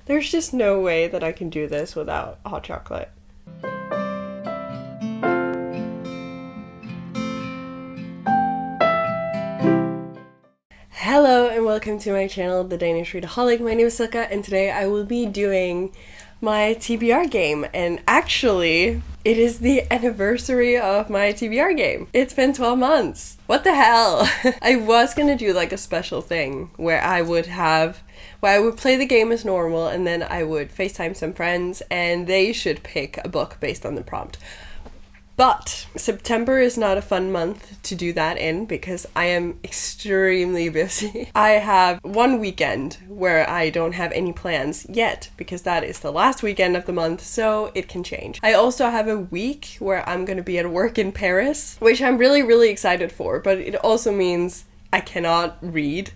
There's just no way that I can do this without hot chocolate. Hello and welcome to my channel, The Danish Readaholic. My name is Silka and today I will be doing my TBR game, and actually it is the anniversary of my TBR game. It's been 12 months. What the hell? I was gonna do like a special thing where I would play the game as normal and then I would FaceTime some friends and they should pick a book based on the prompt. But September is not a fun month to do that in because I am extremely busy. I have one weekend where I don't have any plans yet because that is the last weekend of the month, so it can change. I also have a week where I'm going to be at work in Paris, which I'm really excited for, but it also means I cannot read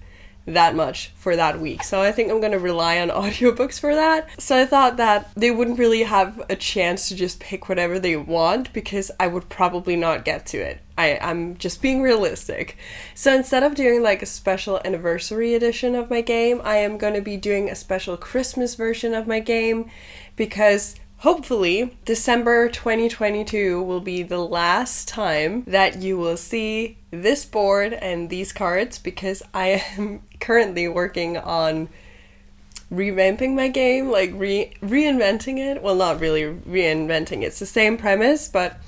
that much for that week. So I think I'm gonna rely on audiobooks for that. So I thought that they wouldn't really have a chance to just pick whatever they want because I would probably not get to it. I'm just being realistic. So instead of doing like a special anniversary edition of my game, I am gonna be doing a special Christmas version of my game because hopefully December 2022 will be the last time that you will see this board and these cards because I am currently working on revamping my game, like reinventing it. Well, not really reinventing, it's the same premise, but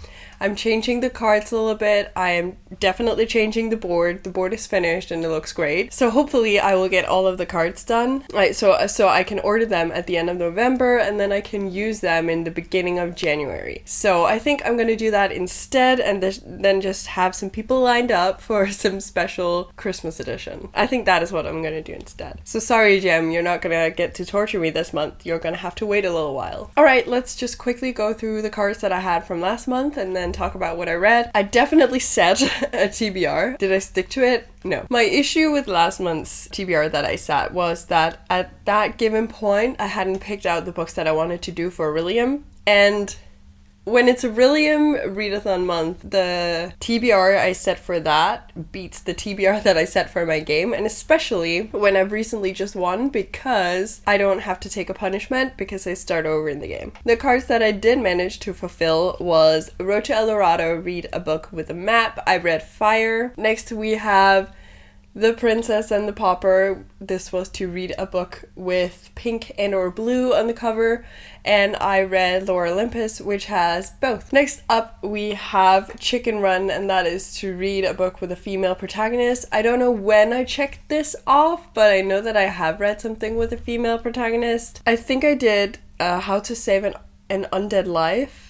I'm changing the cards a little bit. I am definitely changing the board. The board is finished and it looks great. So hopefully I will get all of the cards done. Right, so I can order them at the end of November and then I can use them in the beginning of January. So I think I'm gonna do that instead and then just have some people lined up for some special Christmas edition. I think that is what I'm gonna do instead. So sorry, Jem, you're not gonna get to torture me this month. You're gonna have to wait a little while. All right, let's just quickly go through the cards that I had from last month and then talk about what I read. I definitely set a TBR. Did I stick to it? No. My issue with last month's TBR that I set was that at that given point, I hadn't picked out the books that I wanted to do for William. And when it's a William readathon month, the TBR I set for that beats the TBR that I set for my game, and especially when I've recently just won because I don't have to take a punishment because I start over in the game. The cards that I did manage to fulfill was Road to El Dorado, read a book with a map. I read Fire. Next we have The Princess and the Pauper. This was to read a book with pink and or blue on the cover, and I read Lower Olympus, which has both. Next up we have Chicken Run, and that is to read a book with a female protagonist. I don't know when I checked this off, but I know that I have read something with a female protagonist. I think I did How to Save an Undead Life,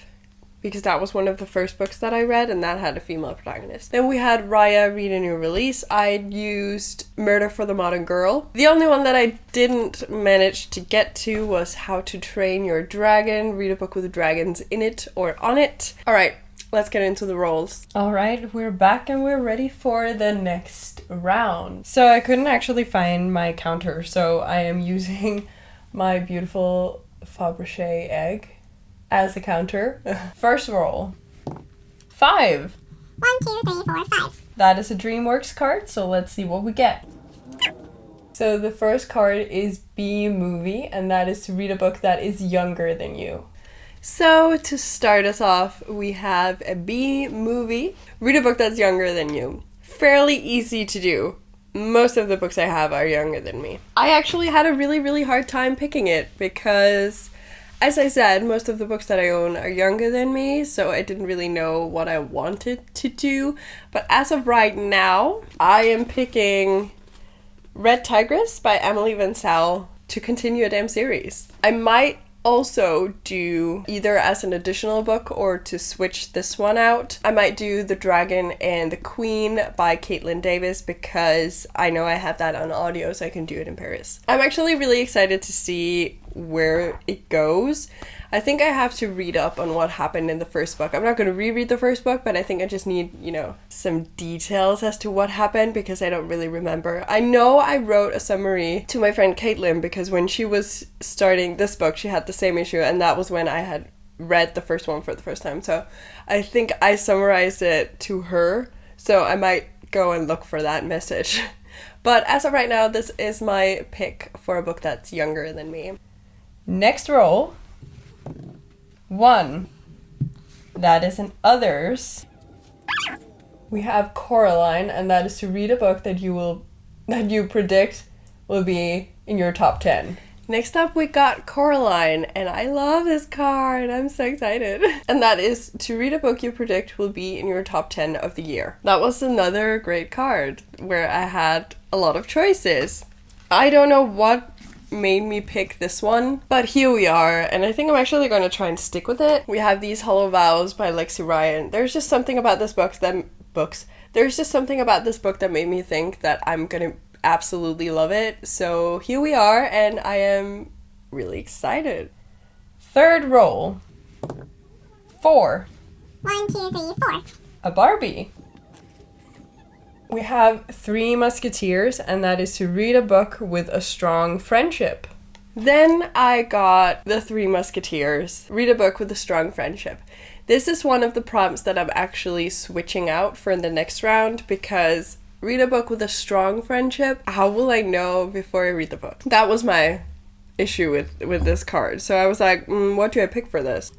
because that was one of the first books that I read and that had a female protagonist. Then we had Raya, read a new release. I used Murder for the Modern Girl. The only one that I didn't manage to get to was How to Train Your Dragon, read a book with dragons in it or on it. Alright, let's get into the rolls. Alright, we're back and we're ready for the next round. So I couldn't actually find my counter, so I am using my beautiful Fabergé egg as a counter. First roll. 5. 1, 2, 3, 4, 5. That is a DreamWorks card, so let's see what we get. So the first card is B Movie, and that is to read a book that is younger than you. So to start us off, we have a B Movie. Read a book that's younger than you. Fairly easy to do. Most of the books I have are younger than me. I actually had a really hard time picking it because, as I said, most of the books that I own are younger than me, so I didn't really know what I wanted to do. But as of right now, I am picking Red Tigress by Emily Vinsel to continue a damn series. I might also do either as an additional book or to switch this one out. I might do The Dragon and the Queen by Caitlin Davis because I know I have that on audio, so I can do it in Paris. I'm actually really excited to see where it goes. I think I have to read up on what happened in the first book. I'm not going to reread the first book, but I think I just need, some details as to what happened because I don't really remember. I know I wrote a summary to my friend Caitlin because when she was starting this book, she had the same issue, and that was when I had read the first one for the first time. So I think I summarized it to her, so I might go and look for that message. But as of right now, this is my pick for a book that's younger than me. Next roll. 1. That is in others. We have Coraline, and that is to read a book that you predict will be in your top 10. Next up, we got Coraline, and I love this card. I'm so excited. And that is to read a book you predict will be in your top 10 of the year. That was another great card where I had a lot of choices. I don't know what made me pick this one, but here we are, and I think I'm actually going to try and stick with it. We have These Hollow Vows by Lexi Ryan. There's just something about this book that made me think that I'm gonna absolutely love it. So here we are, and I am really excited. Third roll. 4. 1, 2, 3, 4. A Barbie. We have Three Musketeers, and that is to read a book with a strong friendship. Then I got The Three Musketeers, read a book with a strong friendship. This is one of the prompts that I'm actually switching out for the next round, because read a book with a strong friendship, how will I know before I read the book? That was my issue with this card. So I was like, what do I pick for this?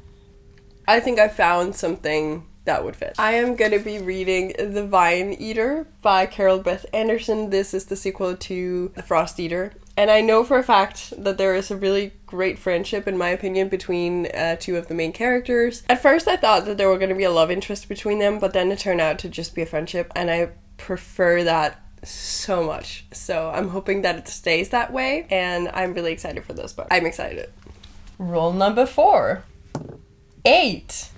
I think I found something that would fit. I am going to be reading The Vine Eater by Carol Beth Anderson. This is the sequel to The Frost Eater. And I know for a fact that there is a really great friendship, in my opinion, between two of the main characters. At first I thought that there were going to be a love interest between them, but then it turned out to just be a friendship, and I prefer that so much. So I'm hoping that it stays that way, and I'm really excited for this book. I'm excited. Roll number 4. 8.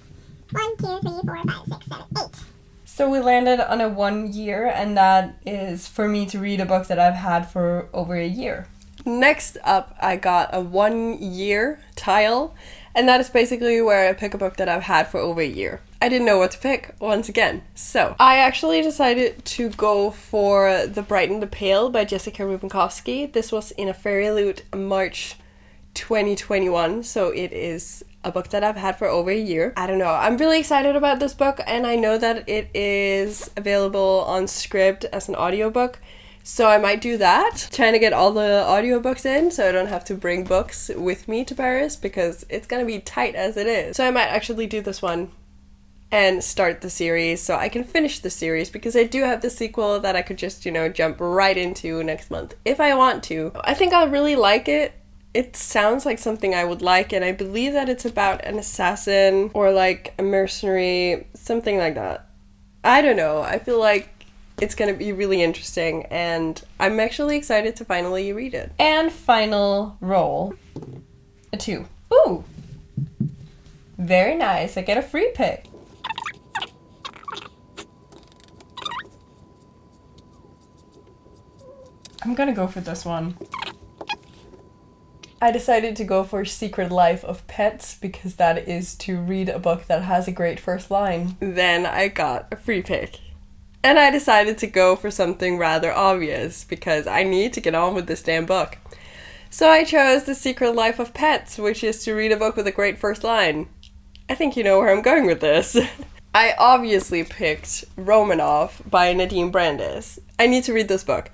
1, 2, 3, 4, 5, 6, 7, 8. So we landed on a 1 year, and that is for me to read a book that I've had for over a year. Next up, I got a 1 year tile, and that is basically where I pick a book that I've had for over a year. I didn't know what to pick once again. So I actually decided to go for The Bright and the Pale by Jessica Rubenkovsky. This was in a Fairy Loot March 2021, so it is a book that I've had for over a year. I don't know. I'm really excited about this book, and I know that it is available on Scribd as an audiobook. So I might do that, trying to get all the audiobooks in so I don't have to bring books with me to Paris, because it's gonna be tight as it is. So I might actually do this one and start the series so I can finish the series, because I do have the sequel that I could just, jump right into next month if I want to. I think I'll really like it. It sounds like something I would like, and I believe that it's about an assassin or like a mercenary, something like that. I don't know. I feel like it's gonna be really interesting, and I'm actually excited to finally read it. And final roll. A 2. Ooh! Very nice. I get a free pick. I'm gonna go for this one. I decided to go for Secret Life of Pets, because that is to read a book that has a great first line. Then I got a free pick. And I decided to go for something rather obvious, because I need to get on with this damn book. So I chose The Secret Life of Pets, which is to read a book with a great first line. I think you know where I'm going with this. I obviously picked Romanov by Nadine Brandes. I need to read this book.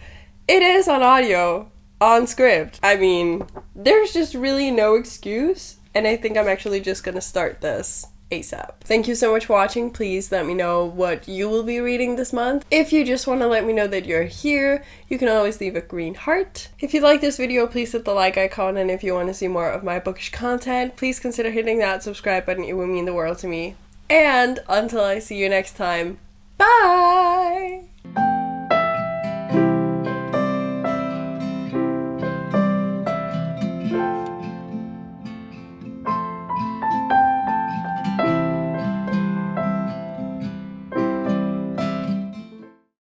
It is on audio, on Scribd. I mean, there's just really no excuse, and I think I'm actually just gonna start this ASAP. Thank you so much for watching. Please let me know what you will be reading this month. If you just want to let me know that you're here, you can always leave a green heart. If you like this video, please hit the like icon, and if you want to see more of my bookish content, please consider hitting that subscribe button. It would mean the world to me. And until I see you next time, bye!